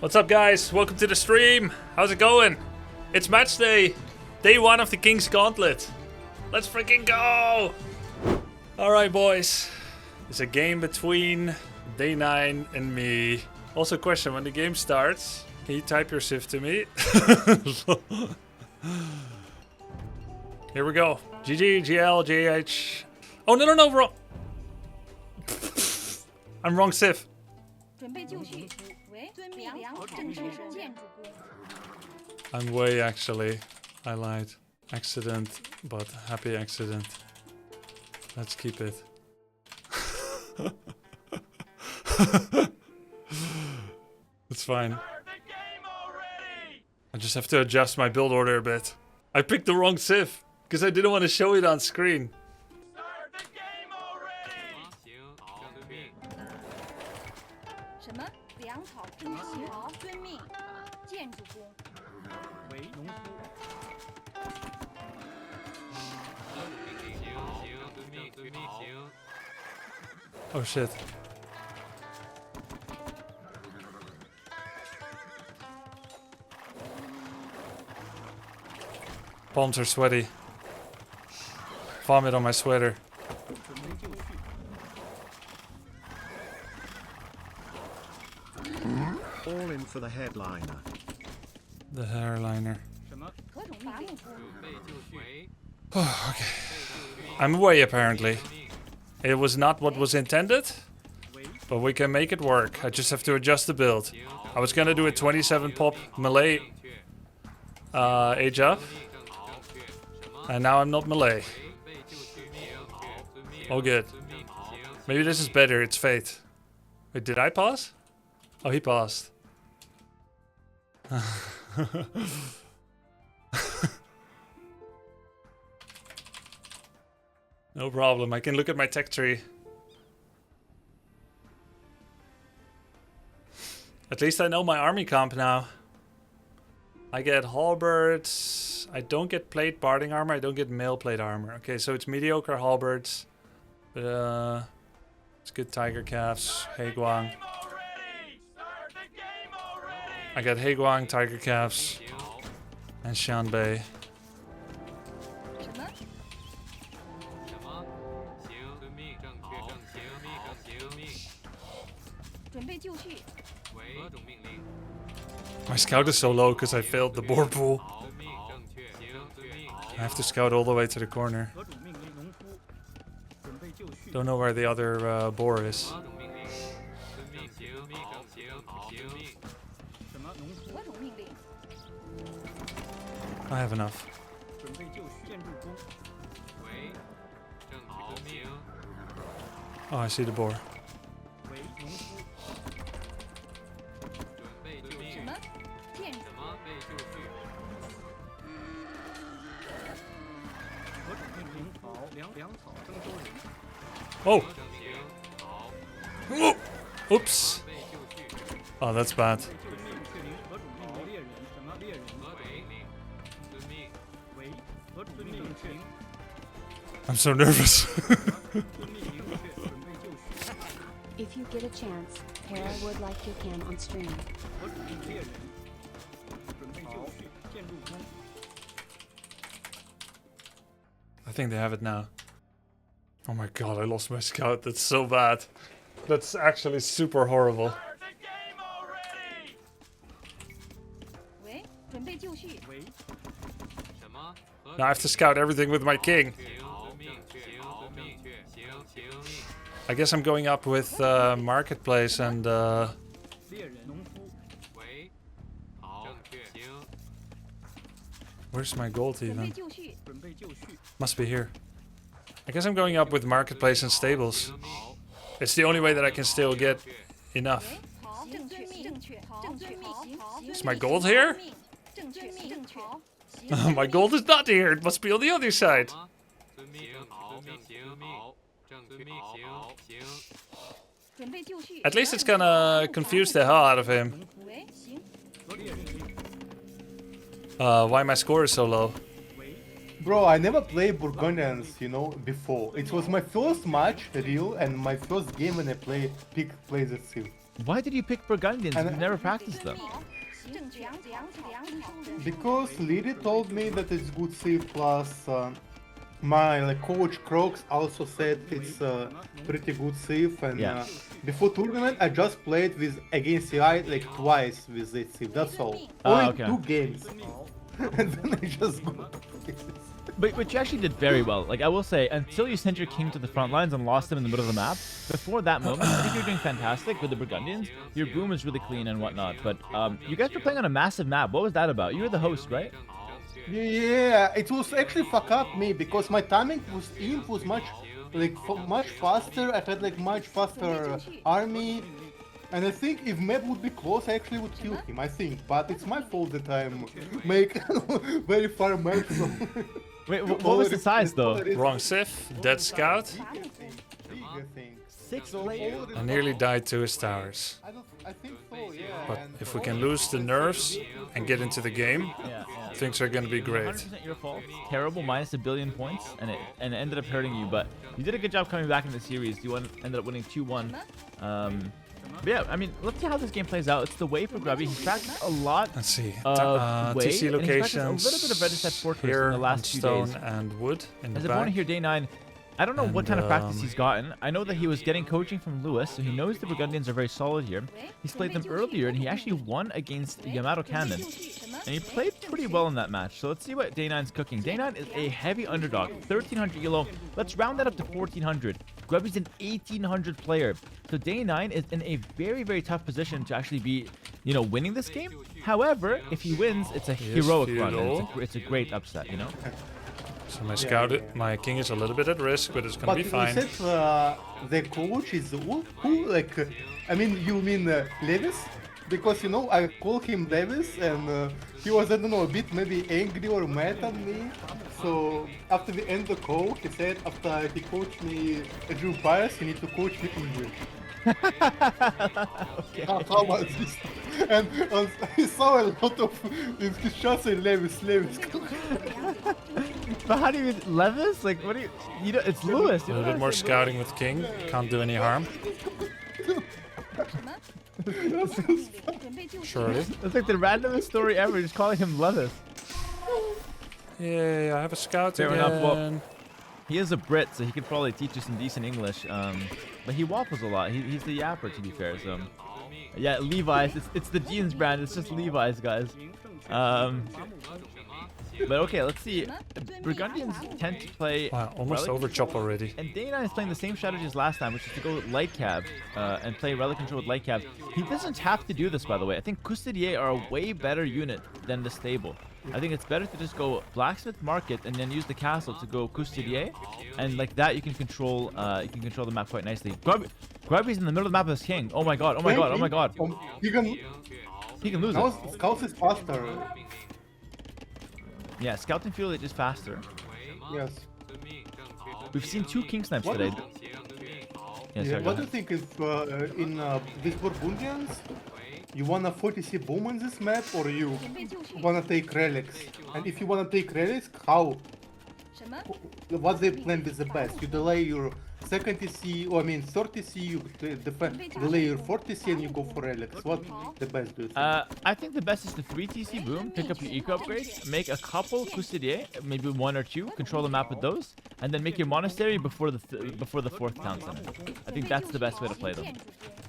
What's up, guys? Welcome to the stream. How's it going? It's match day. Day 1 of the King's Gauntlet. Let's freaking go! Alright, boys. It's a game between Day9 and me. Also, question, when the game starts, can you type your civ to me? Here we go. GG, GL, GH. Oh, no, wrong. I'm wrong civ. I'm way, actually. I lied. Accident, but happy accident. Let's keep it. It's fine. I just have to adjust my build order a bit. I picked the wrong civ, because I didn't want to show it on screen. Oh shit. Palms are sweaty. Vomit on my sweater. All in for the headliner. The hairliner. Oh, okay. I'm away apparently. It was not what was intended, but we can make it work. I just have to adjust the build. I was gonna do a 27 pop melee age up, and now I'm not melee. Oh good. Maybe this is better, it's fate. Wait, did I pause? Oh, he paused. No problem, I can look at my tech tree. At least I know my army comp now. I get halberds. I don't get plate barding armor, I don't get mail plate armor. Okay, so it's mediocre halberds. But it's good tiger calves, Heiguang. I got Heiguang, tiger calves, and Shanbei. My scout is so low because I failed the boar pool. I have to scout all the way to the corner. Don't know where the other boar is. I have enough. Oh, I see the boar. Oh! Oops! Oh, that's bad. I'm so nervous. If you get a chance, Para would like your cam on stream. I think they have it now. Oh my god, I lost my scout. That's so bad. That's actually super horrible. Now I have to scout everything with my king. I guess I'm going up with Marketplace and where's my gold even? Must be here. I guess I'm going up with Marketplace and Stables. It's the only way that I can still get enough. Is my gold here? My gold is not here. It must be on the other side. At least it's gonna confuse the hell out of him. Why my score is so low. Bro, I never played Burgundians, you know, before. It was my first match, real, and my first game when I play this civ. Why did you pick Burgundians? And- You've never practiced them. Because Lily told me that it's good save, plus my coach Crocs also said it's pretty good save, and Yeah. before tournament I just played with against CI like twice with this save. That's all. Ah, Only okay. 2 games, and then I just got this. But you actually did very well. Like, I will say, until you sent your king to the front lines and lost him in the middle of the map, before that moment, I think you're doing fantastic with the Burgundians. Your boom is really clean and whatnot. But you guys were playing on a massive map. What was that about? You were the host, right? Yeah, it was actually fuck up me because my timing was much much faster. I had like much faster army, and I think if map would be close, I actually would kill him. I think, but it's my fault that I'm make very far map from. Wait, what was the size, though? Wrong Sif, dead scout. I think. 6 So players? all the I nearly died to his towers. I think so, yeah. But and if we all can the- lose the nerves and get into the game, Yeah, yeah. things are gonna be great. 100% your fault. Terrible, minus a billion points, and it ended up hurting you. But you did a good job coming back in the series. You ended up winning 2-1. But yeah, I mean, let's see how this game plays out. It's the way for Grubby. He's practiced a lot Let's see. of way, TC and he's practiced locations a little bit of Redstone Fortress here in the on last few stone days. and wood in the As a opponent back. here, Day9, I don't know what And, kind of practice he's gotten. I know that he was getting coaching from Lewis, so he knows the Burgundians are very solid here. He's played them earlier, and he actually won against Yamato Cannon. And he played pretty well in that match. So let's see what Day9's cooking. Day9 is a heavy underdog, 1,300 elo. Let's round that up to 1,400. Grubby's an 1,800 player. So Day9 is in a very, very tough position to actually be, you know, winning this game. However, if he wins, it's a He is heroic run. And feudal. it's a great upset, you know? So my king is a little bit at risk, but it's gonna But be you fine. said the coach is who like? I mean, you mean Levis? Because you know I call him Levis, and he was, I don't know, a bit maybe angry or mad at me. So after we end the call, he said after he coached me Drew Paris, he need to coach me English. Okay. How about this? And I saw a lot of in his shots say Levis. But how do you Levis? Like, what do you know? It's Lewis. A You little know bit more what scouting with king. Can't do any harm. Surely. It's like the randomest story ever. Just calling him Levis. Yay, I have a scout Fair again. enough, well- He is a Brit, so he could probably teach you some decent English. But he waffles a lot. He's the yapper, to be fair. So, yeah, Levi's. It's the jeans brand. It's just Levi's, guys. But okay, let's see. Burgundians tend to play. Wow, almost relic overchop control, already. And Day9 is playing the same strategy as last time, which is to go with light cab and play relic control with light cab. He doesn't have to do this, by the way. I think Custodier are a way better unit than the stable. I think it's better to just go blacksmith market and then use the castle to go Custodier, and like that you can control the map quite nicely. Grubby's in the middle of the map as king. Oh my god! Oh my god! Oh my god! He can lose now it. Scouts is faster. Yeah, scouting field is just faster. Yes. We've seen 2 king snipes What today. Yeah, sorry, go What do you ahead. think if in these Burgundians you wanna 40C boom on this map, or you wanna take relics? And if you wanna take relics, how? What's the plan with the best? You delay your second TC, or I mean third TC, you delay your 40C and you go for relics. What the best do you think? I think the best is the 3 TC boom, pick up your eco upgrades, make a couple Custodier, maybe 1 or 2, control the map with those, and then make your monastery before the 4th town center. I think that's the best way to play them.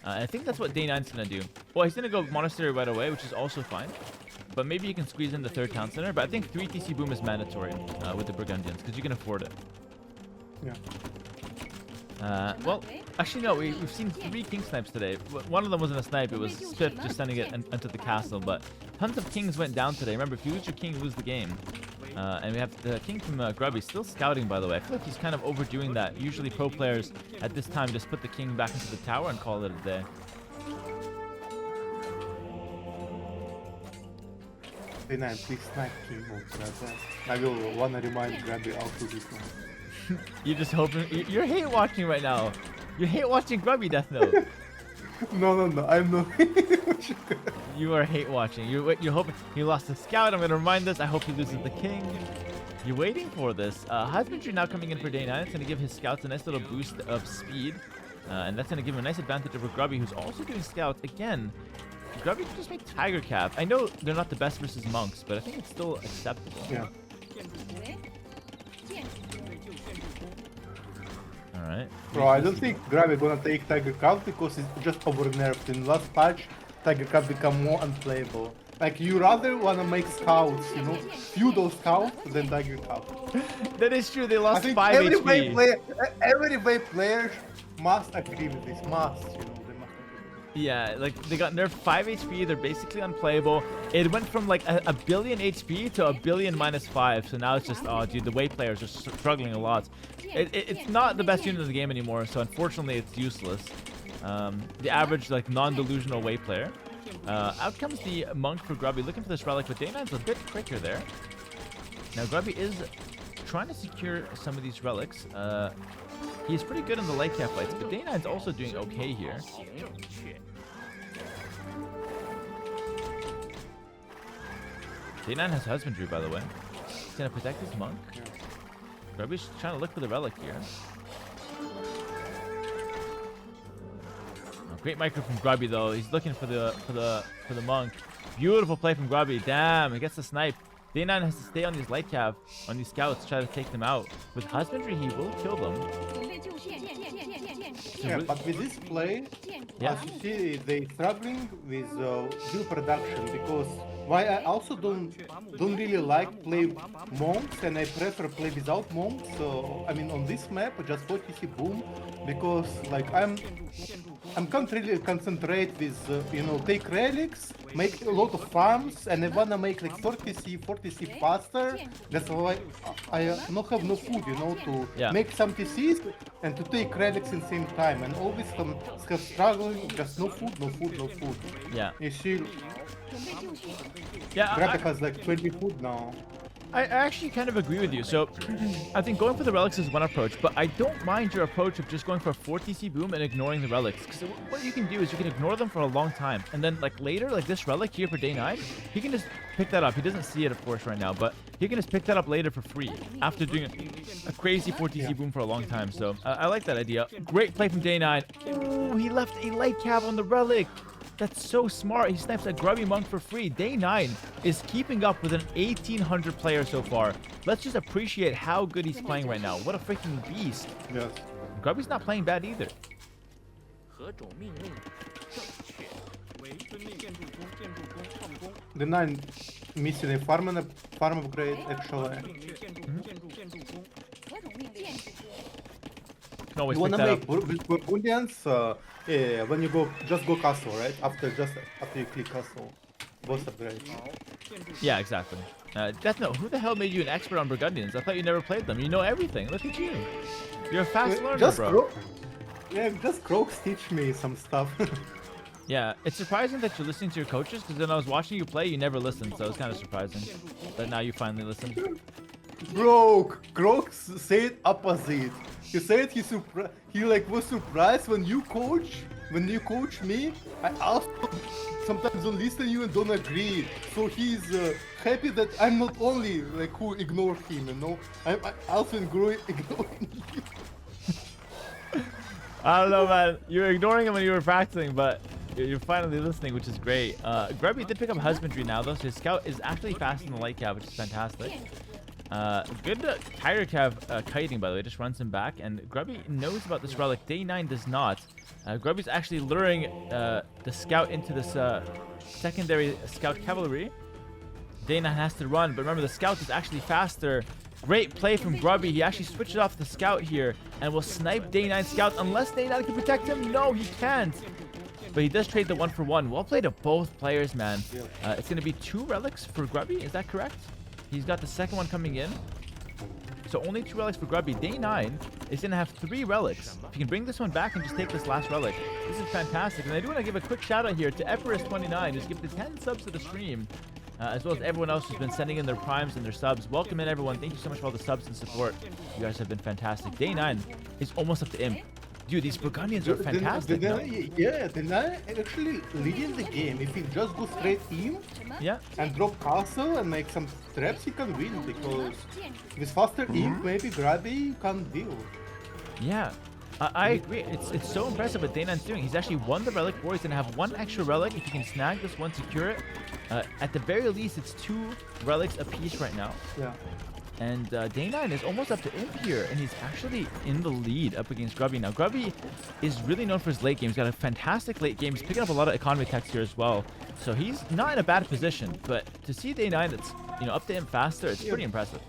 I think that's what Day9's gonna do. Well, he's gonna go monastery right away, which is also fine. But maybe you can squeeze in the 3rd town center. But I think 3 TC boom is mandatory with the Burgundians because you can afford it. Yeah. Well, actually no, we've seen 3 king snipes today. One of them wasn't a snipe, it was Spiff just sending it into the castle, but tons of kings went down today. Remember, if you lose your king, you lose the game. And we have the king from Grubby still scouting, by the way. I feel like he's kind of overdoing that. Usually pro players at this time just put the king back into the tower and call it a day. Day9, please snipe King of Grubby. I will wanna remind Grubby how to this one. You're just hoping. You're hate watching right now. You're hate watching Grubby Death Note. No, I'm not. You are hate watching. You're hoping he lost the scout. I'm gonna remind this. I hope he loses the king. You're waiting for this. Husbandry now coming in for Day9. It's gonna give his scouts a nice little boost of speed. And that's going to give him a nice advantage over Grubby, who's also doing scouts. Again, Grubby can just make Tiger Cap. I know they're not the best versus monks, but I think it's still acceptable. Yeah. Alright. Bro, I don't think Grubby gonna take Tiger Cap because it's just over-nerfed. In last patch, Tiger Cap become more unplayable. Like, you rather wanna make scouts, you know, feudal scouts than Tiger Cap. That is true, they I lost think 5 HP. every way players must agree with this. Must, you know, they must agree. Yeah, like they got nerfed 5 HP, they're basically unplayable. It went from like a billion HP to a billion minus 5, so now it's just, oh dude, the way players are struggling a lot. It's not the best unit in the game anymore, so unfortunately it's useless. The average like non-delusional way player. Out comes the monk for Grubby, looking for this relic, but Day9's a bit quicker there. Now Grubby is trying to secure some of these relics. He's pretty good in the light cap fights, but Day9's also doing okay here. Day9 has husbandry, by the way. He's gonna protect his monk. Grubby's trying to look for the relic here. Oh, great micro from Grubby though. He's looking for the monk. Beautiful play from Grubby. Damn, he gets the snipe. Day9 has to stay on these light cav, on these scouts, try to take them out. With husbandry, he will kill them. Yeah, but with this play, Yeah. as you see, they struggling with build production because why I also don't really like play monks and I prefer play without monks. So I mean on this map just 40C boom because like I'm can't really concentrate with you know take relics, make a lot of farms, and I wanna make like 40C faster. That's why I not have no food, you know, to Yeah. make some TCs and to take relics in same time. And always have struggling, just no food. Yeah. You see, Yeah, Grubby has like 20 food now. I actually kind of agree with you. So I think going for the relics is one approach, but I don't mind your approach of just going for a 4TC boom and ignoring the relics. Because what you can do is you can ignore them for a long time. And then like later, like this relic here for Day9, he can just pick that up. He doesn't see it, of course, right now, but he can just pick that up later for free after doing a crazy 4TC boom for a long time. So I like that idea. Great play from Day9. Ooh, he left a light cav on the relic. That's so smart. He snipes a Grubby monk for free. Day9 is keeping up with an 1800 player so far. Let's just appreciate how good he's playing right now. What a freaking beast. Yes. Grubby's not playing bad either. The 9 missing a farm and a farm upgrade actually. Can always You pick wanna that make up. with Burgundians yeah, when you go just go castle, right? After you click castle. Boss upgrade. Yeah, exactly. Death Note, who the hell made you an expert on Burgundians? I thought you never played them. You know everything. Look at you. You're a fast learner, Just bro. Yeah, just Crocs teach me some stuff. Yeah, it's surprising that you're listening to your coaches, because when I was watching you play, you never listened, so it's kind of surprising that now you finally listen. Bro, Crocs said opposite. He said he like was surprised when you coach me. I also sometimes don't listen to you and don't agree. So he's happy that I'm not only like who ignored him, you know. I also ignoring you. I don't know, man. You were ignoring him when you were practicing, but you're finally listening, which is great. Grubby did pick up husbandry now, though, so his scout is actually fast in the light cav, which is fantastic. Good Tiger Cav kiting, by the way, just runs him back, and Grubby knows about this relic. Day9 does not. Grubby's actually luring the scout into this secondary scout cavalry. Day9 has to run, but remember the scout is actually faster. Great play from Grubby. He actually switches off the scout here and will snipe Day9 scout unless Day9 can protect him. No, he can't. But he does trade the 1-for-1. Well played to both players, man. It's going to be 2 relics for Grubby. Is that correct? He's got the second one coming in. So only 2 relics for Grubby. Day9 is going to have 3 relics. If you can bring this one back and just take this last relic, this is fantastic. And I do want to give a quick shout out here to Everest29, who's gifted 10 subs to the stream. As well as everyone else who's been sending in their primes and their subs. Welcome in, everyone. Thank you so much for all the subs and support. You guys have been fantastic. Day9 is almost up to Imp. Dude, these Burgundians are fantastic. Yeah, the 9 actually leading the game. If he just go straight in and drop castle and make some traps, he can win because with faster imp, maybe Grubby can't deal. Yeah. I agree. It's so impressive what Day9's doing. He's actually won the relic war. He's going to have one extra relic. If he can snag this one, secure it. At the very least, it's 2 relics apiece right now. Yeah. And Day9 is almost up to Imp here, and he's actually in the lead up against Grubby. Now, Grubby is really known for his late game. He's got a fantastic late game. He's picking up a lot of economy techs here as well. So he's not in a bad position, but to see Day9 that's, up to Imp faster, it's pretty impressive.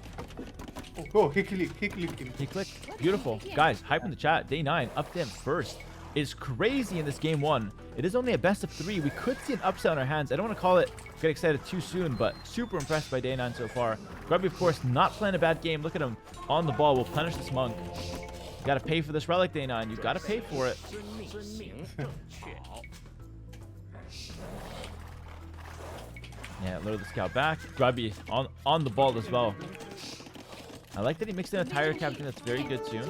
Oh, he clicked him. He clicked. Beautiful. Guys, hype in the chat. Day9 up to Imp first is crazy in this game 1. It is only a best of 3. We could see an upset on our hands. I don't want to call it get excited too soon, but super impressed by Day9 so far. Grubby, of course, not playing a bad game. Look at him on the ball. We'll punish this monk. You got to pay for this relic, Day9. You got to pay for it. Yeah, load the scout back. Grubby on the ball as well. I like that he mixed in a tire captain. That's very good too.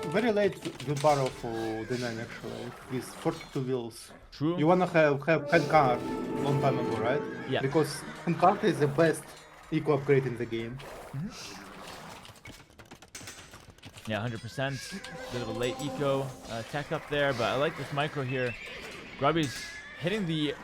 Very late good barrel for Day9 actually, with 42 wheels. True. You wanna have hand card long time ago, right? Yeah. Because hand card is the best eco upgrade in the game. Yeah, 100%. Bit of a late eco tech up there, but I like this micro here. Grubby's hitting the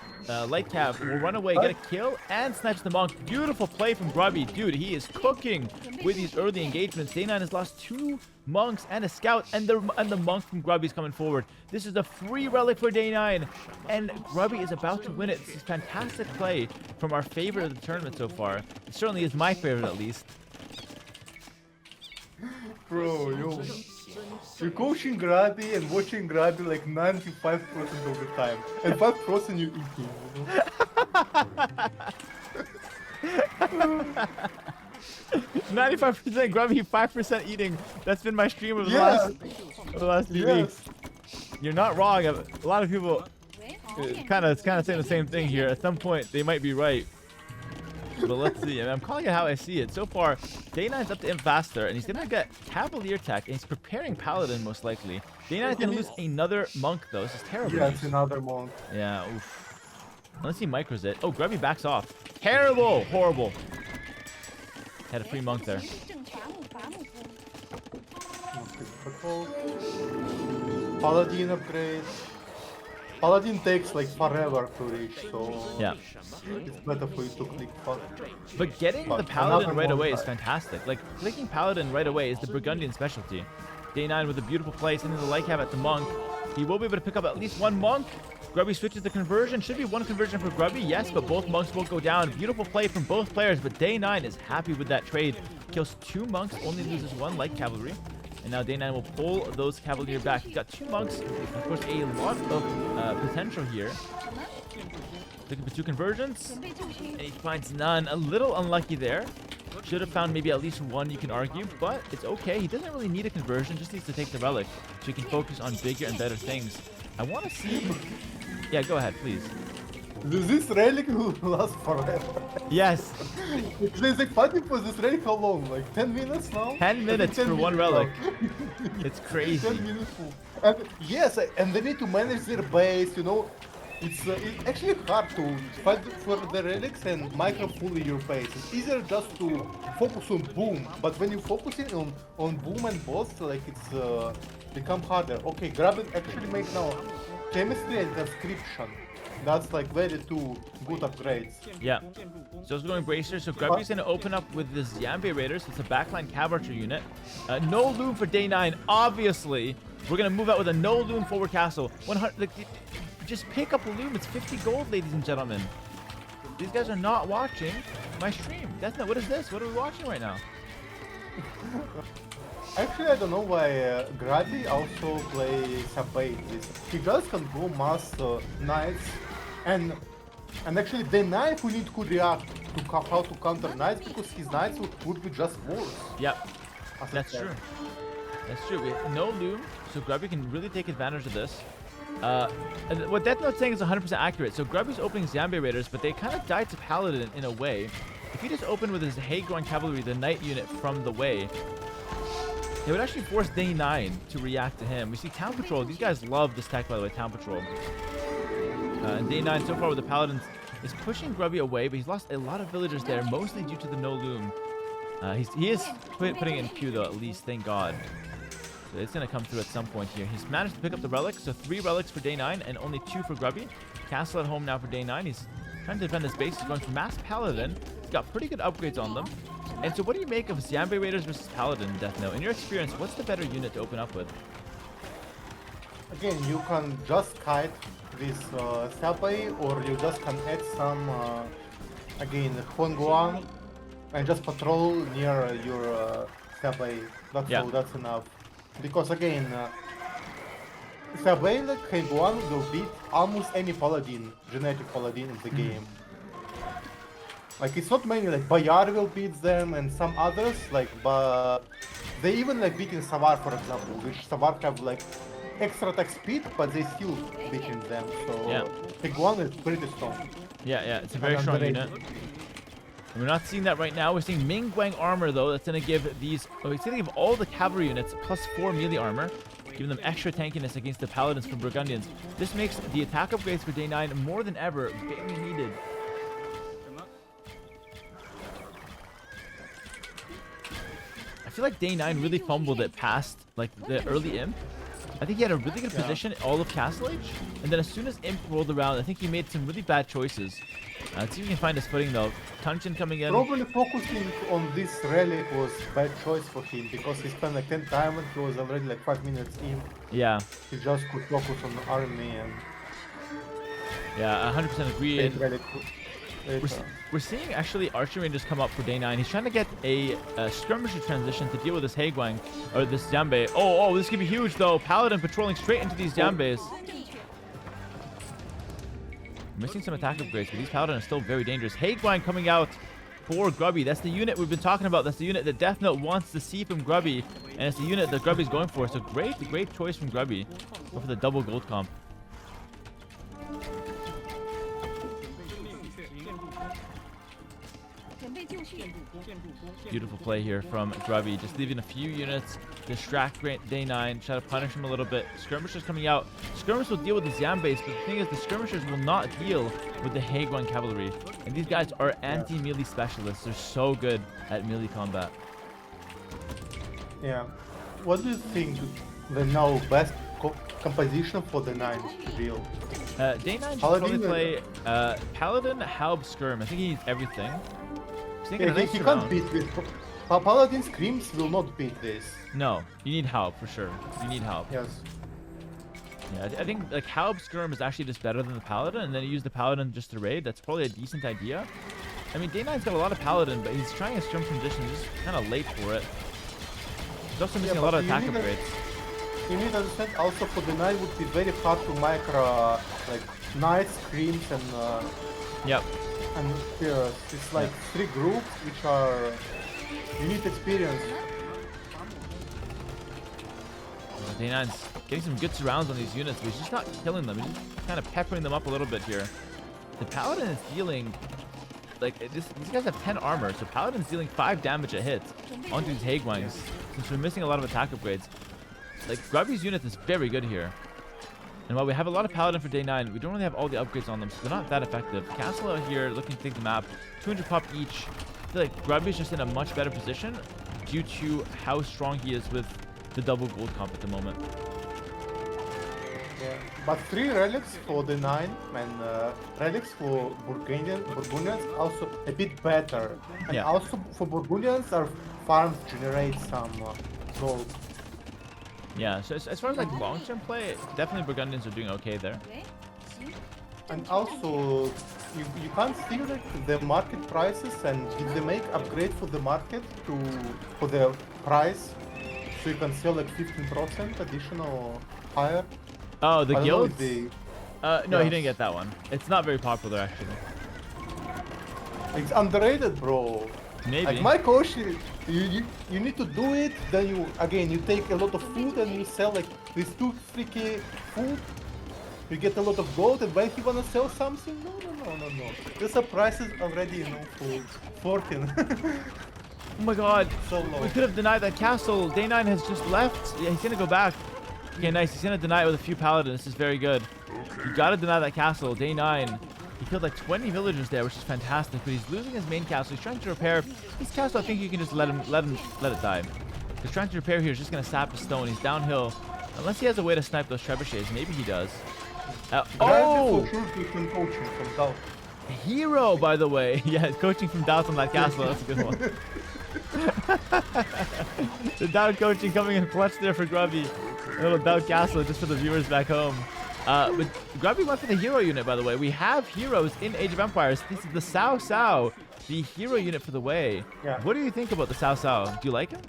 light cab. Will run away, get a kill, and snatch the monk. Beautiful play from Grubby. Dude, he is cooking with these early engagements. Day9 has lost 2 monks and a scout, and the monk from Grubby is coming forward. This is a free relic for Day9, and Grubby is about to win it. This is fantastic play from our favorite of the tournament so far. It certainly is my favorite, at least. Bro, you're coaching Grubby and watching Grubby like 95% of the time. And 5% you eat him, 95% Grubby, 5% eating. That's been my stream of the last few weeks. You're not wrong. A lot of people kind of saying the same thing here. At some point, they might be right. But let's see. I'm calling it how I see it. So far, Day9's up to Imp faster, and he's going to get Cavalier Tech, and he's preparing Paladin most likely. Day9's going to lose another monk, though. This is terrible. Yeah, it's another monk. Yeah, oof. Let's see micros it. Oh, Grubby backs off. Terrible! Horrible. Had a free monk there. Paladin upgrade. Paladin takes like forever to reach, so yeah, it's better for you to click fast. But getting the Paladin right away is fantastic. Like, clicking Paladin right away is the Burgundian specialty. Day9 with a beautiful play, sending the light cab at the monk. He will be able to pick up at least 1 monk. Grubby switches the conversion. Should be 1 conversion for Grubby, yes, but both monks will go down. Beautiful play from both players, but Day9 is happy with that trade. Kills 2 monks, only loses 1 light cavalry. And now Day9 will pull those Cavalier back. He's got 2 monks. Of course, a lot of potential here. Looking for 2 conversions. And he finds none. A little unlucky there. Should have found maybe at least 1, you can argue. But it's okay. He doesn't really need a conversion. Just needs to take the relic. So he can focus on bigger and better things. I want to see... Yeah, go ahead, please. This relic will last forever. Yes. It's like fighting for this relic how long? Like 10 minutes now? 10 minutes for 1 relic. It's crazy. 10 minutes. And yes, and they need to manage their base, you know. It's actually hard to fight for the relics and micro fully your base. It's easier just to focus on boom, but when you focusing on boom and boss, like it's become harder. Okay, Grubby actually make now chemistry and conscription. That's like very 2 good upgrades. Yeah. So it's going Bracer. So Grubby's going to open up with the Zambi Raiders. It's a backline cavalry unit. No loom for Day9, obviously. We're going to move out with a no loom forward castle. 100. Like, just pick up a loom. It's 50 gold, ladies and gentlemen. These guys are not watching my stream. That's not. What is this? What are we watching right now? Actually, I don't know why Grubby also plays Sabate. He just can go mass knights, and actually Day9 who need to react to how to counter knights, because his knights would be just worse. Yep, that's true. That's true. We have no loom, so Grubby can really take advantage of this. And what Death Note's saying is 100% accurate. So Grubby's opening Zambi Raiders, but they kind of died to Paladin in a way. If he just opened with his Hay-Growing Cavalry, the Knight unit from the way, it would actually force Day9 to react to him. We see Town Patrol. These guys love this tech, by the way, Town Patrol. And Day9 so far with the Paladins is pushing Grubby away, but he's lost a lot of villagers there, mostly due to the no loom. He is putting in Q though, at least, thank God. So it's going to come through at some point here. He's managed to pick up the relics, so 3 relics for Day9 and only 2 for Grubby. Castle at home now for Day9. He's trying to defend his base. He's going for Mass Paladin. He's got pretty good upgrades on them. And so what do you make of Zambe Raiders versus Paladin, Death Note? In your experience, what's the better unit to open up with? Again, you can just kite this Sabai, or you just can add some, again, Huanguan, and just patrol near your Sabai. That's all, that's enough. Because again, Sabai like Huanguan will beat almost any paladin, genetic paladin in the game. Like, it's not many, like Bayar will beat them and some others, like, but they even like beating Savar, for example, which Savar have like extra attack speed, but they still beating them, so Huanguan is pretty strong. Yeah, it's a very strong unit. And we're not seeing that right now. We're seeing Mingguang armor, though. That's going to give these... Oh, it's going to give all the cavalry units plus 4 melee armor, giving them extra tankiness against the paladins from Burgundians. This makes the attack upgrades for Day9 more than ever very needed. I feel like Day9 really fumbled it past like the early imp. I think he had a really good position all of Castle Age, and then as soon as imp rolled around, I think he made some really bad choices. Let's see if we can find his footing though. Tuncheon coming in. Probably focusing on this relic was bad choice for him, because he spent like 10 time and he was already like 5 minutes in. Yeah. He just could focus on the army and... Yeah, 100% agree. We're seeing actually Archer Rangers come up for Day9. He's trying to get a skirmisher transition to deal with this Haegwang, or this Jambe. Oh, this could be huge though. Paladin patrolling straight into these Jambes. Missing some attack upgrades, but these Paladin are still very dangerous. Haegwang coming out for Grubby. That's the unit we've been talking about. That's the unit that Death Note wants to see from Grubby, and it's the unit that Grubby's going for. So great choice from Grubby. Go for the double gold comp. Beautiful play here from Grubby, just leaving a few units, distract Day9, try to punish him a little bit. Skirmishers coming out. Skirmishers will deal with the Zambase, but the thing is, the Skirmishers will not deal with the Haegwang cavalry. And these guys are anti-melee specialists. They're so good at melee combat. Yeah. What do you think the now best composition for the 9 to deal? Day9 should probably play Paladin, Halb, Skirm. I think he needs everything. Yeah, he can't beat this. Paladin Screams will not beat this. No, you need help for sure. You need help. Yes. Yeah, I think like Halb Skirm is actually just better than the Paladin, and then you use the Paladin just to raid. That's probably a decent idea. I mean, Day9's got a lot of Paladin, but he's trying a Skirm transition. He's just kind of late for it. He's also missing a lot of attack upgrades. You need to understand also for the Knight would be very hard to micro like Knight, Screams and Yep. And it's like 3 groups which are you need experience. Day9's getting some good surrounds on these units, but he's just not killing them. He's just kind of peppering them up a little bit here. The Paladin is dealing like these guys have 10 armor, so Paladin's dealing 5 damage a hit onto these Haegwangs since we're missing a lot of attack upgrades. Like Grubby's unit is very good here. And while we have a lot of Paladin for Day9, we don't really have all the upgrades on them, so they're not that effective. Castle out here looking to take the map, 200 pop each. I feel like Grubby's just in a much better position due to how strong he is with the double gold comp at the moment. Yeah, but 3 relics for the 9 and relics for Burgundians also a bit better. And also for Burgundians, our farms generate some gold. Yeah, so as far as like long-term play, definitely Burgundians are doing okay there. And also, you can't see like the market prices, and did they make upgrade for the market for the price, so you can sell like 15% additional higher? Oh, the guild? No, he didn't get that one. It's not very popular actually. It's underrated, bro. Maybe. Like my coach, you need to do it. Then you take a lot of food and you sell like these 2-3k food. You get a lot of gold, and when you wanna sell something, no. The price is already for 14. Oh my god, so low. We could have denied that castle. Day9 has just left. Yeah, he's gonna go back. Okay, nice. He's gonna deny it with a few paladins. This is very good. You gotta deny that castle. Day9. He killed like 20 villagers there, which is fantastic. But he's losing his main castle. He's trying to repair his castle. I think you can just let it die. He's trying to repair here. He's just going to sap a stone. He's downhill. Unless he has a way to snipe those trebuchets. Maybe he does. Oh! For sure he's been coaching from Doubt. Hero, by the way. Yeah, coaching from Doubt on that castle. That's a good one. The Doubt coaching coming in clutch there for Grubby. A little Doubt castle just for the viewers back home. But Grubby went for the hero unit, by the way. We have heroes in Age of Empires. This is the Cao Cao, the hero unit for the way. Yeah. What do you think about the Cao Cao? Do you like him?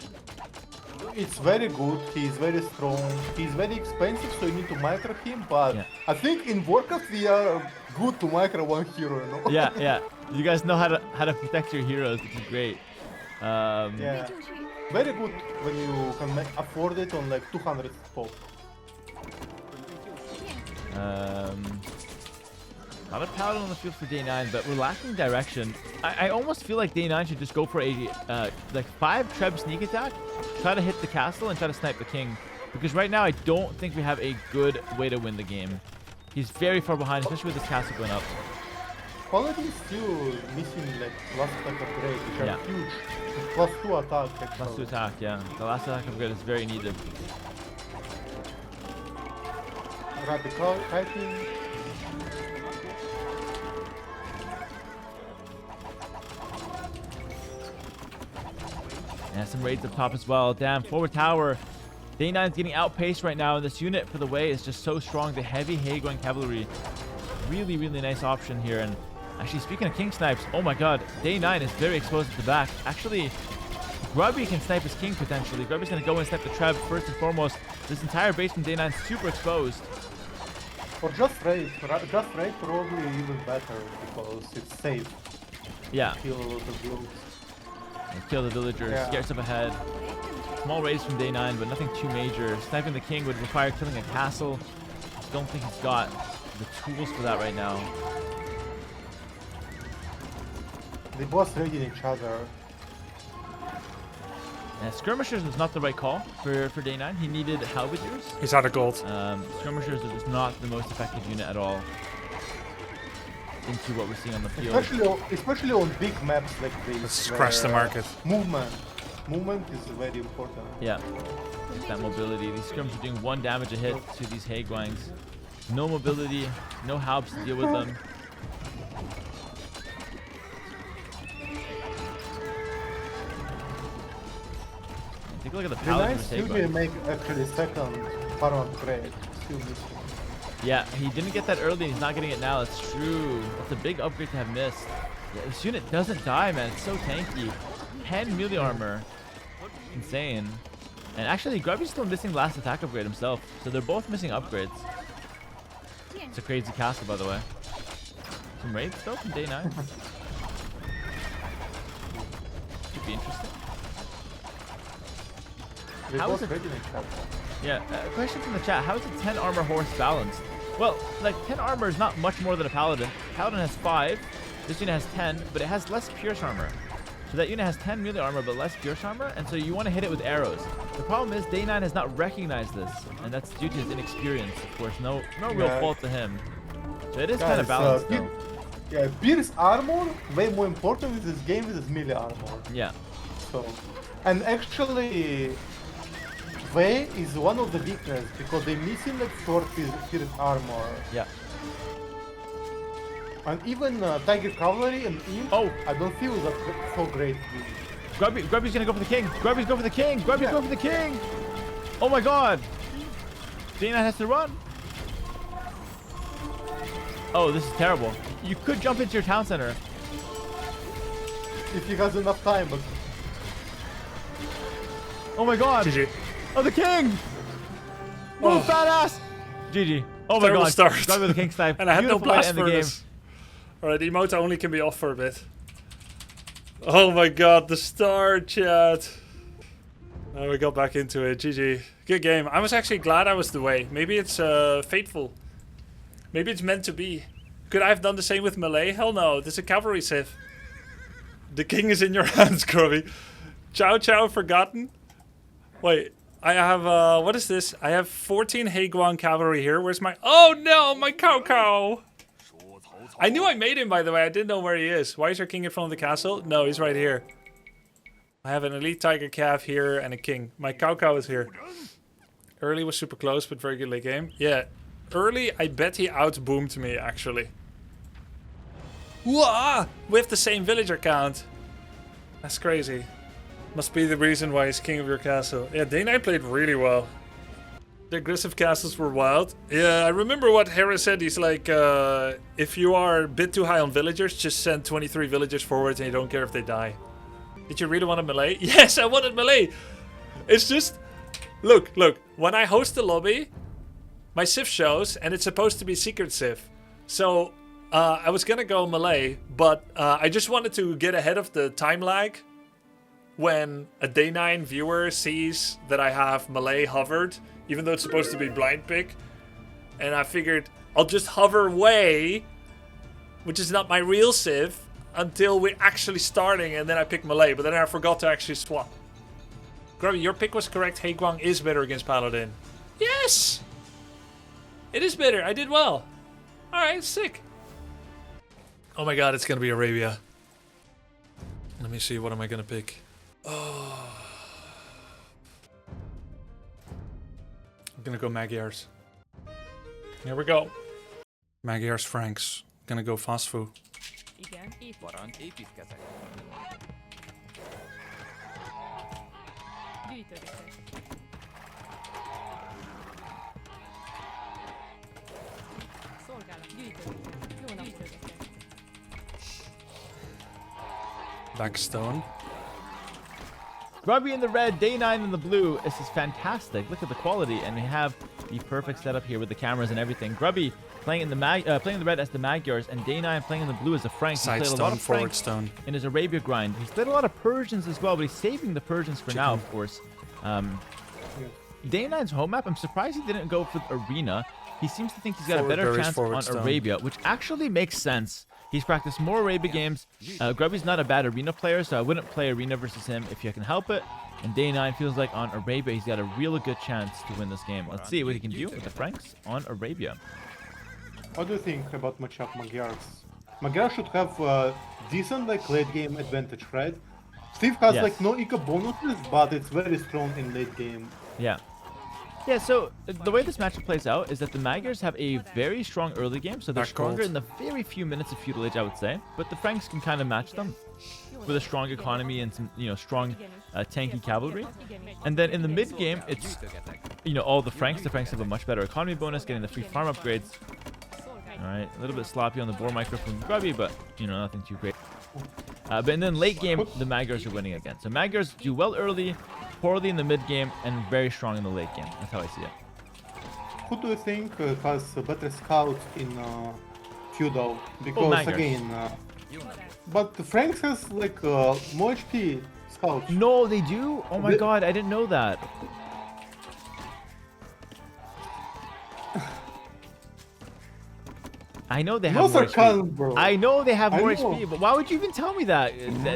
It's very good, he's very strong, he's very expensive, so you need to micro him, but Yeah. I think in Warcraft we are good to micro one hero, you know? Yeah, yeah. You guys know how to protect your heroes, which is great. Yeah. Very good when you can afford it on like 200 pop. Not a paladin on the field for Day9, but we're lacking direction. I almost feel like Day9 should just go for a like 5 Treb sneak attack, try to hit the castle and try to snipe the king. Because right now I don't think we have a good way to win the game. He's very far behind, especially with this castle going up. Paladin is still missing like last attack upgrade, which Yeah. are huge. Plus 2 attack actually. Last 2 attack, yeah. The last attack upgrade is very needed. Rapid kiting. Yeah, some raids up top as well. Damn, forward tower. Day9 is getting outpaced right now, and this unit for the way is just so strong. The heavy hay-going cavalry. Really, really nice option here. And actually, speaking of king snipes, oh my god, Day9 is very exposed at the back. Actually, Grubby can snipe his king potentially. Grubby's going to go and snipe the Treb first and foremost. This entire base from Day9 is super exposed. Or just raid probably even better because it's safe. Yeah, Kill a lot of builds. and kill the villagers, Yeah. scares up ahead. Small raids from Day9, but nothing too major. Sniping the king would require killing a castle. Just don't think he's got the tools for that right now. They both raiding each other. Yeah, skirmishers was not the right call for Day9. He needed halberdiers. He's out of gold. Skirmishers are just not the most effective unit at all into what we're seeing on the field. Especially on big maps like this. Let's crash the market. Movement is very important. Yeah, just that mobility. These skirms are doing 1 damage a hit to these Haegwangs. No mobility, no halbs to deal with them. Take a look at the paladin Still will Haegwang. make actually second farm upgrade. Still missing. Yeah, he didn't get that early and he's not getting it now. It's true. That's a big upgrade to have missed. Yeah, this unit doesn't die, man. It's so tanky. 10 melee armor. Insane. And actually, Grubby's still missing last attack upgrade himself. So they're both missing upgrades. It's a crazy castle, by the way. Some raids though from Day9. Should be interesting. They How both is it- raiding each other. Yeah, question from the chat. How is a 10 armor horse balanced? Well, like 10 armor is not much more than a paladin. Paladin has 5. This unit has 10, but it has less pierce armor. So that unit has 10 melee armor, but less pierce armor, and so you want to hit it with arrows. The problem is Day9 has not recognized this, and that's due to his inexperience, of course. No real Yeah. fault to him. So it is kind of balanced, though. Yeah, pierce armor way more important in this game is melee armor. Yeah. So, and actually, Vey is one of the weakness because they missing like short pierce armor. Yeah. And even Tiger Cavalry and Imp, Oh. I don't feel that so great. Grubby's gonna go for the king. Grubby's going for the king. Grubby's going for the king. Oh my god. Day9 has to run. Oh, this is terrible. You could jump into your town center. If he has enough time, but Oh my god. GG. Oh, the king. Oh. Oh, badass. GG. Oh my Terrible god. start. Grubby with the king snipe. And I had no Beautiful way to blast end the game. furnace. Alright, the emote only can be off for a bit. Oh my god, the start, chat. Now we got back into it. GG. Good game. I was actually glad I was the way. Maybe it's fateful. Maybe it's meant to be. Could I have done the same with melee? Hell no. This is a cavalry civ. The king is in your hands, Grubby. Chow Chow forgotten? Wait. I have, what is this? I have 14 Haegwan cavalry here. Where's my... Oh no, my Cao Cao! I knew I made him, by the way. I didn't know where he is. Why is our king in front of the castle? No, he's right here. I have an elite tiger calf here and a king. My cow is here. Early was super close, but very good late game. Yeah, early, I bet he outboomed me, actually. Whoa! We have the same villager count. That's crazy. Must be the reason why he's king of your castle. Yeah, Day9 played really well. The aggressive castles were wild. Yeah, I remember what Harris said. He's like, if you are a bit too high on villagers, just send 23 villagers forward and you don't care if they die. Did you really want a melee? Yes, I wanted melee. It's just... Look. When I host the lobby, my Civ shows, and it's supposed to be secret Civ. So, I was gonna go melee, but I just wanted to get ahead of the time lag. When a Day9 viewer sees that I have melee hovered, even though it's supposed to be blind pick. And I figured I'll just hover away, which is not my real Civ, until we're actually starting, and then I pick melee. But then I forgot to actually swap. Grubby, your pick was correct. Heiguang is better against Paladin. Yes! It is better. I did well. Alright, sick. Oh my god, it's gonna be Arabia. Let me see, what am I gonna pick? Oh. I'm gonna go Magyars. Here we go. Magyars Franks. Gonna go fast food. Backstone. Grubby in the red, Day9 in the blue. This is fantastic. Look at the quality, and we have the perfect setup here with the cameras and everything. Grubby playing in the red as the Magyars, and Day9 playing in the blue as the Franks. Side he's played stone, a lot of forward Franks stone. in his Arabia grind. He's played a lot of Persians as well, but he's saving the Persians for now, of course. Day9's home map, I'm surprised he didn't go for the Arena. He seems to think he's got a better chance on Arabia, which actually makes sense. He's practiced more Arabia games. Grubby's not a bad Arena player, so I wouldn't play Arena versus him if you can help it. And Day9 feels like on Arabia, he's got a real good chance to win this game. Let's see what he can do with the Franks on Arabia. What do you think about matchup Magyars? Magyars should have a decent like late game advantage, right? Steve has like no eco bonuses, but it's very strong in late game. Yeah. Yeah, so the way this matchup plays out is that the Magyars have a very strong early game, so they're stronger in the very few minutes of feudal age, I would say. But the Franks can kind of match them with a strong economy and some, strong tanky cavalry. And then in the mid game, it's, all the Franks. The Franks have a much better economy bonus, getting the free farm upgrades. All right, a little bit sloppy on the boar micro from Grubby, but, nothing too great. But then late game, the Magyars are winning again. So Magyars do well early, poorly in the mid game, and very strong in the late game. That's how I see it. Who do you think has a better scout in feudal? Because again, but the Franks has like more HP scouts. No, they do? Oh my god, I didn't know that. I know they have more HP. Bro. I know they have more HP, but why would you even tell me that,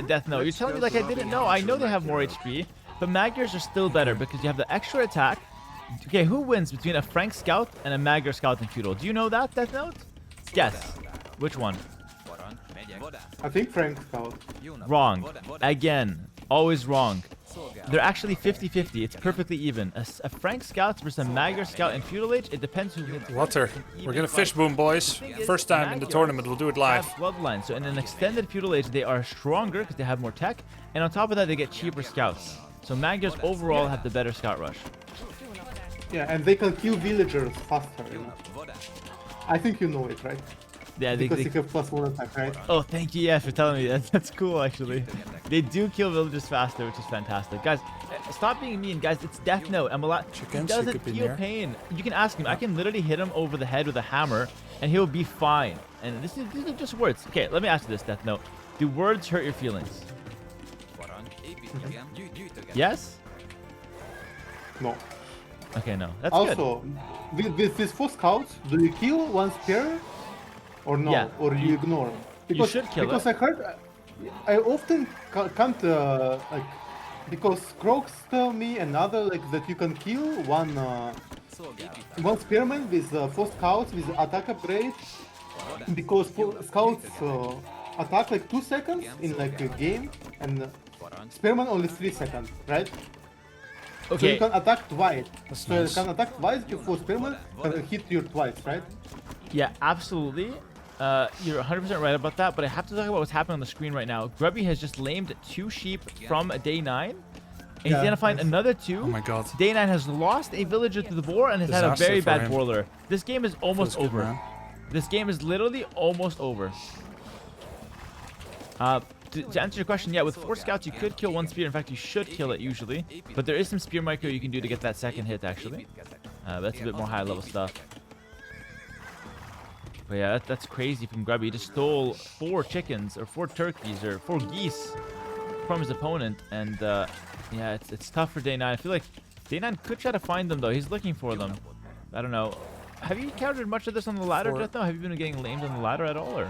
Death Note? You're telling me like I didn't know. I know they have more HP, but Magyars are still better because you have the extra attack. Okay, who wins between a Frank Scout and a Magyar Scout in Feudal? Do you know that, Death Note? Guess. Which one? I think Frank Scout. Wrong. Again. Always wrong. They're actually 50-50. It's perfectly even. A Frank Scout versus a Magyar Scout in Feudal Age, it depends who hits. Water. We're gonna fish boom, boys. First time in the tournament, we'll do it live. Bloodline. So in an extended Feudal Age, they are stronger because they have more tech. And on top of that, they get cheaper scouts. So Magyars overall have the better scout rush. Yeah, and they can kill villagers faster. I think you know it, right? Yeah, because they have +1 attack, right? Oh, thank you, for telling me that. That's cool, actually. They do kill villagers faster, which is fantastic. Guys, stop being mean, guys. It's Death Note. He doesn't feel pain. You can ask him. I can literally hit him over the head with a hammer, and he'll be fine. And these are just words. Okay, let me ask you this, Death Note. Do words hurt your feelings? Yes? No. Okay, no. That's also, good. With these 4 scouts, do you kill one spear? Or no, yeah, or you ignore. Because, you should kill because it. I often can't like, because Crocs tell me another like that you can kill one spearman with 4 scouts with attack upgrade, because 4 scouts attack like 2 seconds in like a game, and Spearman only 3 seconds, right? So Okay. you can attack twice. That's so nice. you can attack twice before Spearman can hit you twice, right? Yeah, absolutely. You're 100% right about that, but I have to talk about what's happening on the screen right now. Grubby has just lamed 2 sheep from Day9, and he's Yeah, gonna find yes. another 2. Oh my god. Day9 has lost a villager to the boar and has had a Disaster very for bad him. boiler. This game is almost Feels good, over. man. This game is literally almost over. To answer your question, yeah, with 4 scouts, you could kill 1 spear. In fact, you should kill it usually. But there is some spear micro you can do to get that second hit, actually. That's a bit more high-level stuff. But yeah, that's crazy from Grubby. He just stole 4 chickens, or 4 turkeys, or 4 geese from his opponent. And yeah, it's tough for Day9. I feel like Day9 could try to find them, though. He's looking for them. I don't know. Have you encountered much of this on the ladder, Jethno? Have you been getting lamed on the ladder at all, or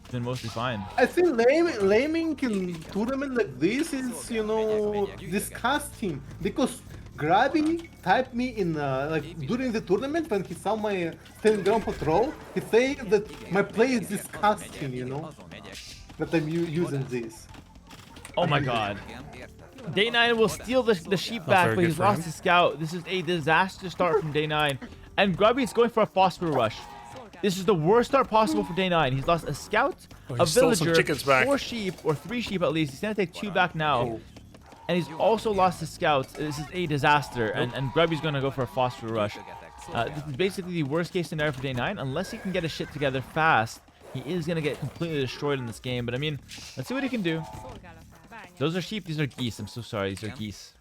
it's been mostly fine? I think laming in tournament like this is, you know, disgusting because Grubby typed me in like during the tournament when he saw my standing ground patrol. He said that my play is disgusting, you know, that I'm using this. Oh my god. Day9 will steal the sheep Not back, very but good he's for lost him. his scout. This is a disaster start from Day9. And Grubby is going for a phosphor rush. This is the worst start possible for Day9. He's lost a scout, Oh, he a stole some villager, chickens back. 4 sheep, or 3 sheep at least. He's going to take 2 back now. Oh. And he's also lost his scouts. This is a disaster. And Grubby's going to go for a phosphor rush. This is basically the worst case scenario for Day9. Unless he can get his shit together fast, he is going to get completely destroyed in this game. But I mean, let's see what he can do. Those are sheep. These are geese. I'm so sorry. These are geese.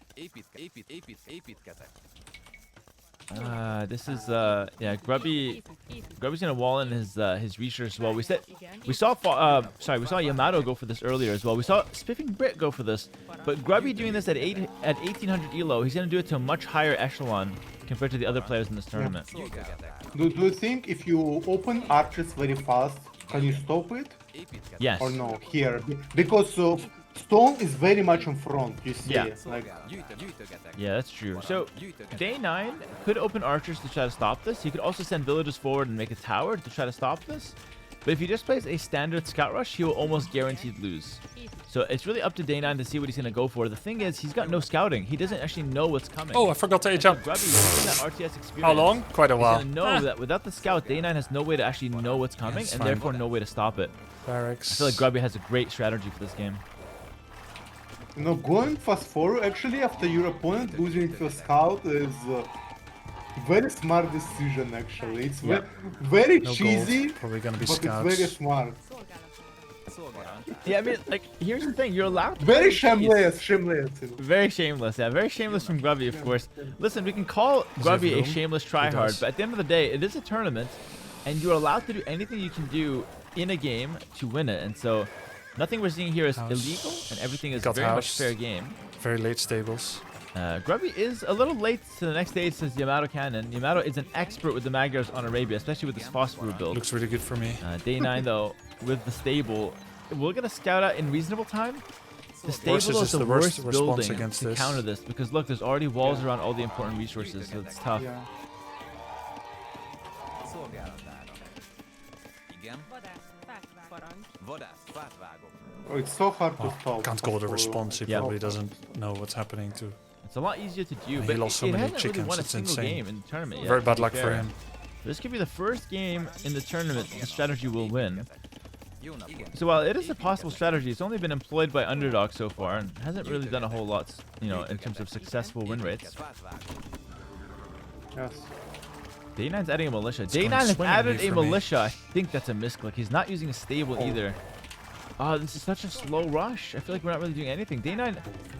This is yeah, Grubby's gonna wall in his research as well. We saw Yamato go for this earlier as well. We saw Spiffing Brit go for this, but Grubby doing this at 1800 elo, he's gonna do it to a much higher echelon compared to the other players in this tournament. Do you think if you open archers very fast, can you stop it Yes. or no? Here, because stone is very much in front. You see, Yeah. like Yeah, that's true. So Day9 could open archers to try to stop this. He could also send villagers forward and make a tower to try to stop this. But if he just plays a standard scout rush, he will almost guaranteed lose. So it's really up to Day9 to see what he's gonna go for. The thing is, he's got no scouting. He doesn't actually know what's coming. Oh, I forgot to jump. Grubby, using that RTS experience. How long? Quite a He's while. gonna know that without the scout, Day9 has no way to actually know what's coming, it's and fine. therefore no way to stop it. Barracks. I feel like Grubby has a great strategy for this game. you know, going fast forward actually after your opponent losing your scout is very smart decision. Actually, it's Yeah. very No cheesy, gold. Probably gonna be but scouts. it's very smart. Yeah, I mean, like, here's the thing. You're allowed to Very play these. shameless. You know. Very shameless, yeah. Very shameless from Grubby, of course. Listen, we can call Grubby a room? shameless He tryhard, does. but at the end of the day, it is a tournament, and you're allowed to do anything you can do in a game to win it. And so, nothing we're seeing here is House. illegal, and everything is Got very much housed. fair game. Very late stables. Grubby is a little late to the next stage since Yamato Cannon. Yamato is an expert with the Magyars on Arabia, especially with this Phosphor build. Looks really good for me. Day9, though, with the stable, we're going to scout out in reasonable time. The stable Horses is is the the worst worst response building against to this. counter this, because look, there's already walls around all the important resources, so it's tough. Yeah. Oh, it's so hard to stop. Can't call it a response. He Yeah. probably doesn't know what's happening too. It's a lot easier to do, He but lost so it many hasn't really chickens, won a it's single insane. game in the tournament yet. Very to bad be luck for fair. him. This could be the first game in the tournament the strategy will win. So while it is a possible strategy, it's only been employed by underdogs so far and hasn't really done a whole lot, you know, in terms of successful win rates. Yes. Day9's adding a militia. going Day9 has swimmingly added a for me. militia. I think that's a misclick. He's not using a stable either. Oh, this is such a slow rush. I feel like we're not really doing anything. Day9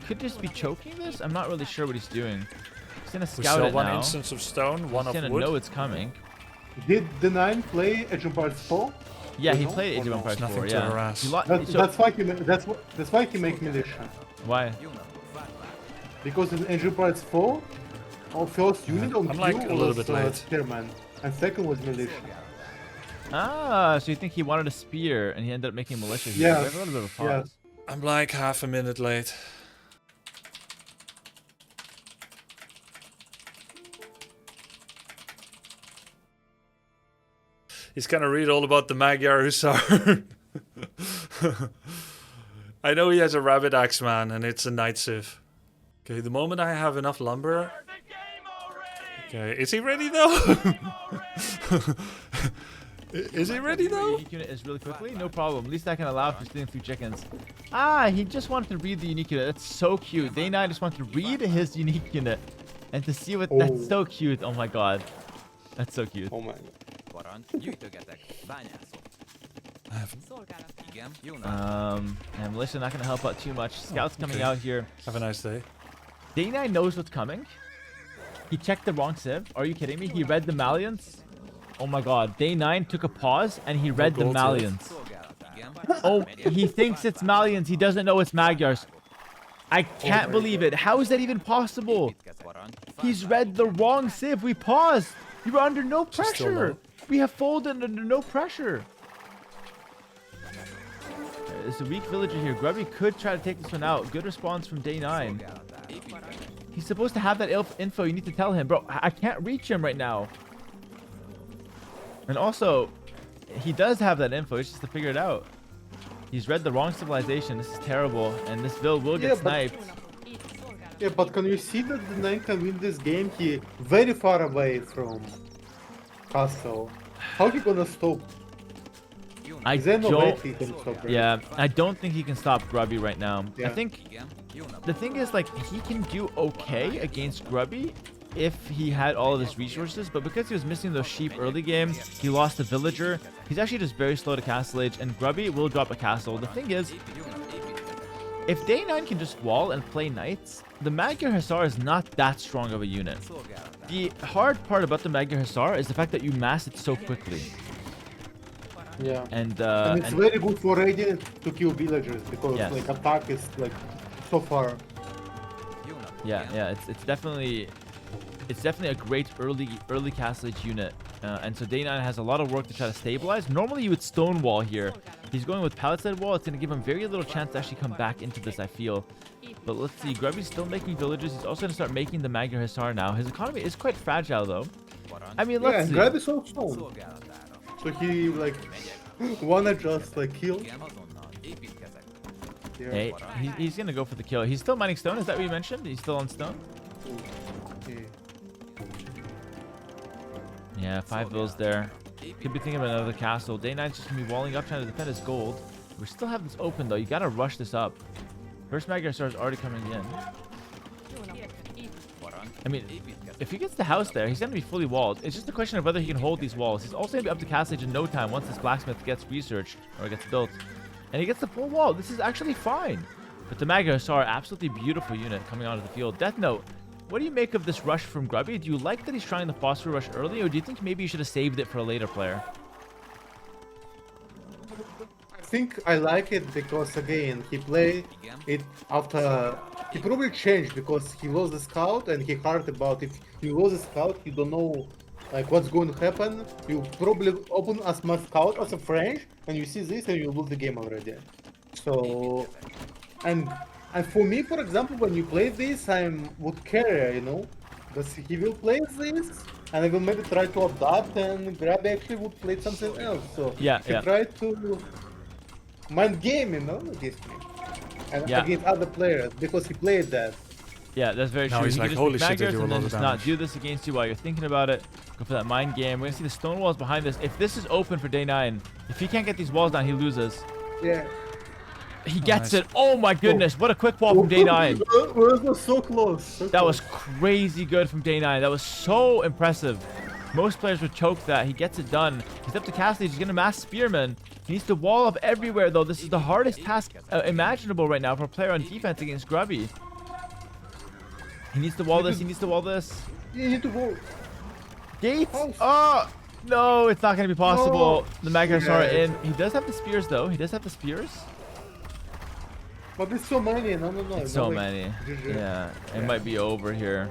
could just be choking this. I'm not really sure what he's doing. He's gonna We scout saw it one now. instance of stone, one He's of gonna wood. know it's coming. Did the 9 play Age of Empires 4? Yeah, You he know, played or Age of no? Empires Nothing 4. to Yeah. harass. He lo- That's, so- that's why he make militia. why? Because in Age of Empires 4, our first unit on I'm like queue a little was bit late. Spearman, and second was militia. Ah, so you think he wanted a spear and he ended up making militia here. Yes, We have a little bit of a yes. pause. I'm like half a minute late. He's gonna read all about the Magyar Hussar. I know he has a rabbit axe, man, and it's a night civ. Okay, the moment I have enough lumber. Okay, is he ready though? Is he ready though? Unique unit is really quickly, no problem. At least I can allow for stealing 3 chickens. Ah, he just wanted to read the unique unit. That's so cute. Day9 just wanted to read his unique unit and to see what. That's so cute. Oh my god, that's so cute. Oh my god. And Militia not gonna help out too much. Scouts coming out here. Have a nice day. Day9 knows what's coming. He checked the wrong civ. Are you kidding me? He read the Malians. Oh my god. Day9 took a pause and he read the Malians. Oh, he thinks it's Malians. He doesn't know it's Magyars. I can't believe it. How is that even possible? He's read the wrong civ. We paused. We were under no pressure. We have folded under no pressure. There's a weak villager here. Grubby could try to take this one out. Good response from Day9. He's supposed to have that info. You need to tell him. Bro, I can't reach him right now. And also, he does have that info. It's just to figure it out. He's read the wrong civilization. This is terrible. And this build will get sniped. Yeah, but can you see that the 9 can win this game? He very far away from castle. How he gonna stop? I There's no way don't. he can stop, right? Yeah, I don't think he can stop Grubby right now. Yeah. I think the thing is, like, he can do okay against Grubby if he had all of his resources, but because he was missing those sheep early game, he lost a villager. He's actually just very slow to castle age, and Grubby will drop a castle. The thing is, if Day9 can just wall and play knights, the Magyar Hussar is not that strong of a unit. The hard part about the Magyar Hussar is the fact that you mass it so quickly. Yeah. And it's very good for Radiant to kill villagers because like attack is like so far. Yeah, it's definitely a great early castle age unit. And so Day9 has a lot of work to try to stabilize. Normally you would stonewall here. He's going with palisade wall. It's going to give him very little chance to actually come back into this, I feel. But let's see. Grubby's still making villages. He's also going to start making the Magyar Hussar now. His economy is quite fragile, though. I mean, let's see. Yeah, Grubby's so strong. So he, like, wanna just, like, kill. Yeah. Hey, he's going to go for the kill. He's still mining stone. Is that what you mentioned? He's still on stone? Okay. Yeah, 5 bills there. Could be thinking about another castle. Day9's just going to be walling up, trying to defend his gold. We still have this open, though. You got to rush this up. First Magyar Hussar is already coming in. I mean, if he gets the house there, he's going to be fully walled. It's just a question of whether he can hold these walls. He's also going to be up to castle age in no time once this blacksmith gets researched or gets built. And he gets the full wall. This is actually fine. But the Magyar Hussar, absolutely beautiful unit coming onto the field. Death Note, what do you make of this rush from Grubby? Do you like that he's trying the phosphor rush early, or do you think maybe you should have saved it for a later player? I think I like it because, again, he played it after... He probably changed because he lost the scout and he heard about if you lose the scout, you don't know like what's going to happen. You probably open as my scout as a French and you see this and you lose the game already. So... And for me, for example, when you play this, I would care, you know, because he will play this, and I will maybe try to adapt, and Grubby actually would play something else. So he tried to mind game, you know, against me, and against other players because he played that. Yeah, that's very true. He's like, holy shit, they do a lot of just damage. not do this against you while you're thinking about it. Go for that mind game. We're gonna see the stone walls behind this. If this is open for Day9, if he can't get these walls down, he loses. Yeah. He gets it. Oh my goodness. What a quick wall from Day9. That was so close. That was crazy good from Day9. That was so impressive. Most players would choke that. He gets it done. He's up to castle. He's going to mass spearmen. He needs to wall up everywhere, though. This is the hardest task imaginable right now for a player on defense against Grubby. He needs to wall this. He needs to wall this. You need to go. Gates. Oh, no. It's not going to be possible. No. The Magyar Hussar in. He does have the spears, though. He does have the spears. But there's so many. No. It's so many. Yeah, it might be over here.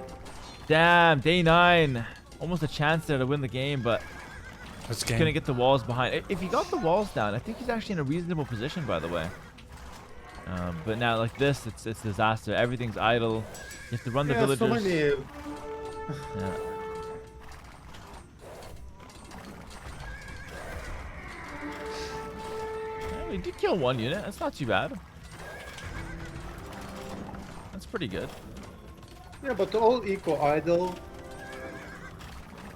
Damn, Day9. Almost a chance there to win the game, but he's gonna get the walls behind. If he got the walls down, I think he's actually in a reasonable position, by the way. But now, like this, it's disaster. Everything's idle. You have to run the villagers. So many. Yeah. We did kill one unit. That's not too bad. pretty good. Yeah, but all eco idle.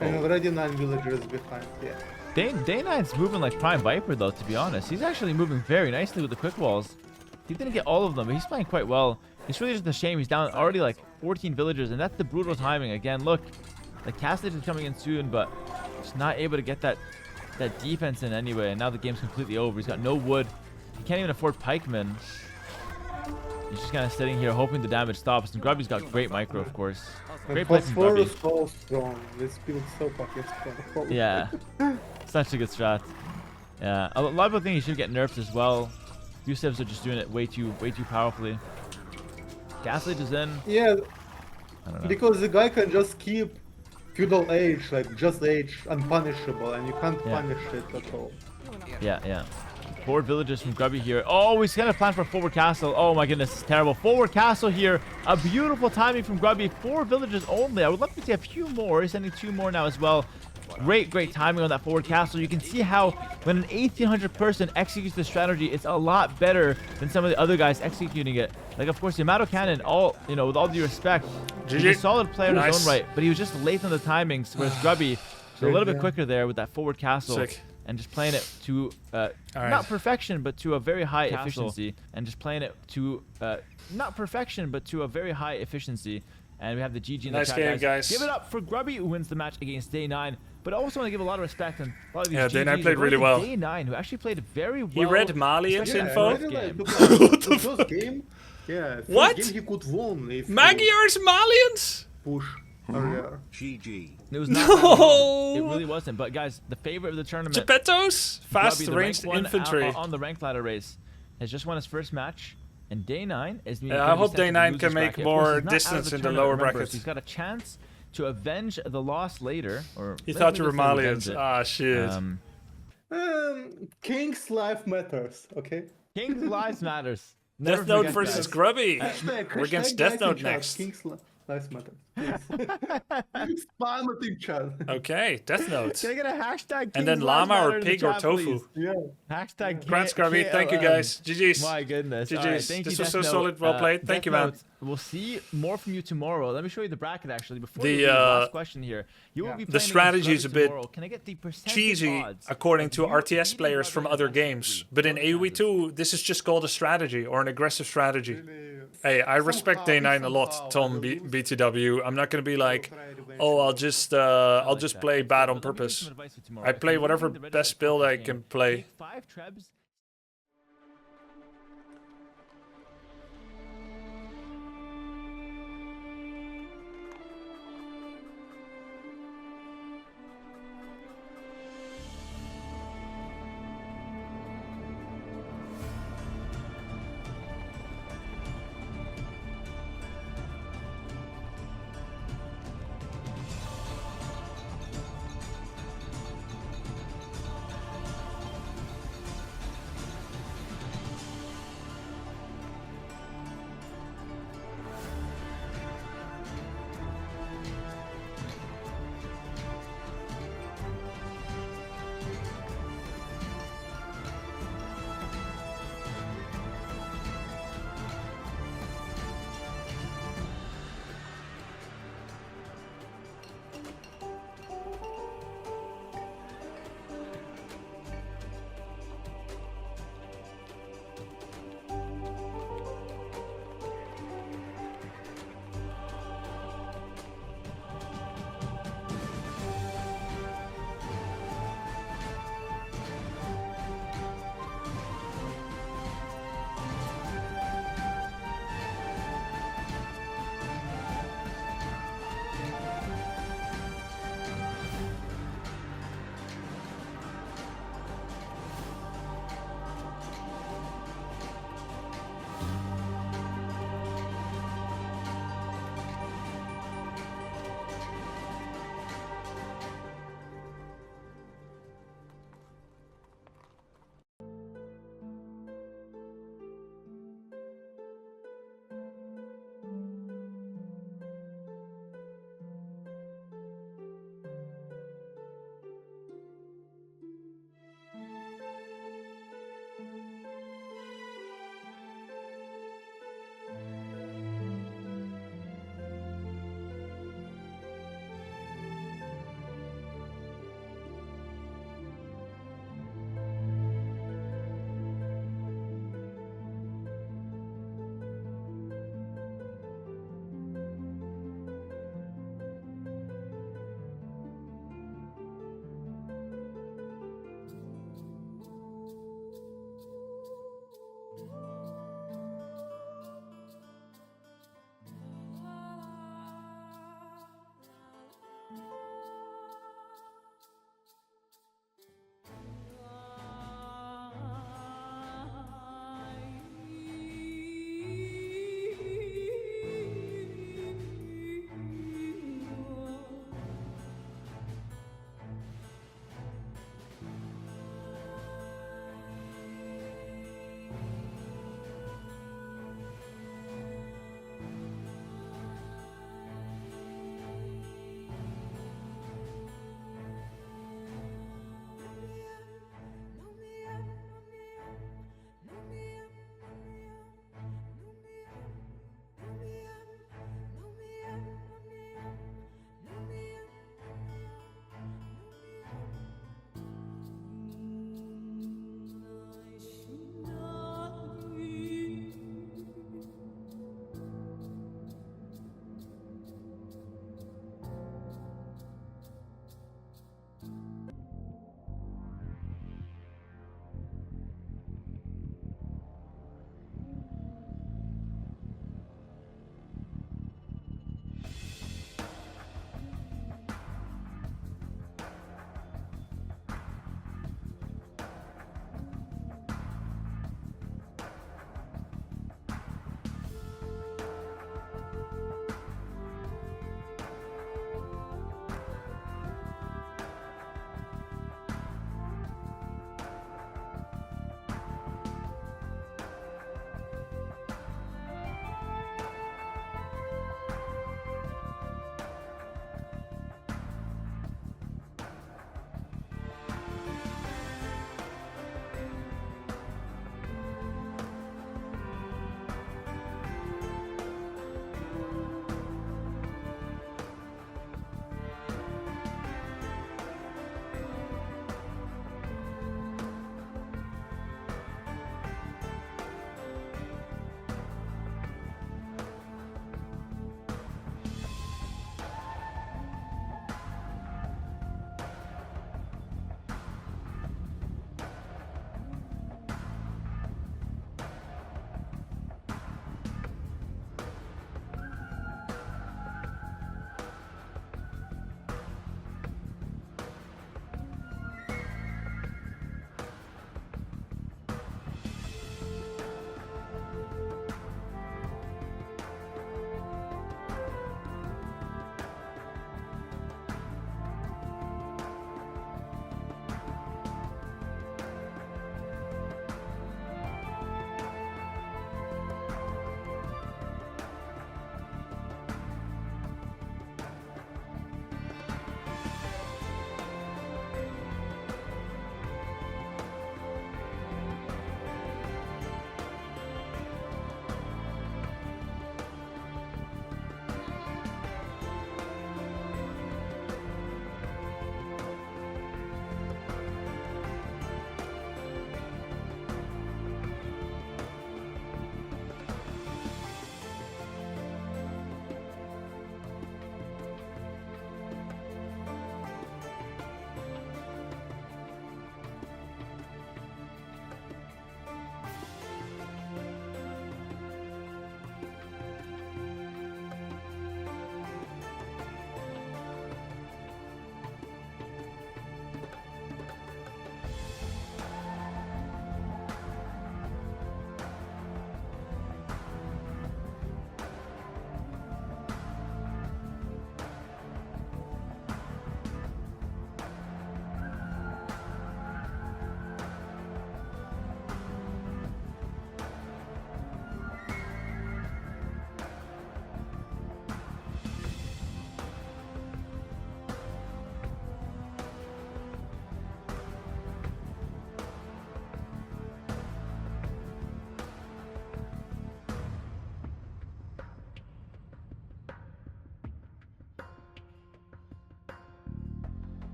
And already 9 villagers behind, yeah. Day9's moving like Prime Viper though, to be honest. He's actually moving very nicely with the quick walls. He didn't get all of them, but he's playing quite well. It's really just a shame he's down already like 14 villagers, and that's the brutal timing. Again, look, the castle is coming in soon, but just not able to get that defense in anyway, and now the game's completely over. He's got no wood. He can't even afford pikemen. He's just kind of sitting here hoping the damage stops, and Grubby's got great micro, of course. Great play from Grubby. Phosphorus so strong. This build so fucking strong. Yeah, such a good strat. Yeah, a lot of people think he should get nerfed as well. Yusevs are just doing it way too powerfully. Gaslight is in. Yeah, I don't know. because the guy can just keep feudal age, like just age, unpunishable, and you can't punish it at all. Yeah. Forward villagers from Grubby here. Oh, he's got a plan for a forward castle. Oh my goodness, it's terrible. Forward castle here. A beautiful timing from Grubby. 4 villagers only. I would love to see a few more. He's sending 2 more now as well. Great timing on that forward castle. You can see how when an 1800 person executes the strategy, it's a lot better than some of the other guys executing it. Like, of course, Yamato Cannon, with all due respect, he's a solid player in his own right, but he was just late on the timings, whereas Grubby was a little bit quicker there with that forward castle. Sick. And just playing it to not perfection, but to a very high efficiency. And just playing it to not perfection, but to a very high efficiency. And we have the GG in the Nice chat, game, guys. Give it up for Grubby, who wins the match against Day9. But I also want to give a lot of respect on a lot of these Day9 GGs. played really well. Day9, who actually played very well. He read Malian's especially info. in the first game. First game, What? First game he could win if Magyar's Malians? push earlier. GG. It was not No. It really wasn't. But guys, the favorite of the tournament, Geppettos? Fast Grubby, the ranged ranked one infantry. on the ranked ladder race, has just won his first match. And Day9 is Yeah, I hope Day9 can make more distance in the lower brackets. He's got a chance to avenge the loss later. Or He thought you were maybe Malians. avenge it. Ah, shit. King's life matters, okay? King's lives matters. Death Never Note forget versus that. Grubby. Hashtag, We're against hashtag Death guys in Note chat, next. King's life matters. Please. Spam it in chat. Okay, Death Note. Can I get a hashtag? And King's then lives llama or matter in the pig or chat, tofu. please? Yeah. Hashtag Congrats, K- Grubby. Thank you, KLM. guys. GG's. My goodness. GG's. All right, thank This you, was so Death solid. Note. Well played. Thank Death you, man. Note, we'll see more from you tomorrow. Let me show you the bracket actually. Before The, you leave, last question here. You will be the playing strategy against is a Grubby bit tomorrow. Can I get the percentage cheesy odds according of to you RTS beating players Grubby from in other best games. of But in three? AoE2, this is just called a strategy or an aggressive strategy. Hey, I respect Day9 a lot, Tom BTW. I'm not gonna be like, oh, I'll just play bad on Let me give you purpose. some advice for tomorrow. I If play you're whatever looking to best register build for I the can game, play. take 5 trebs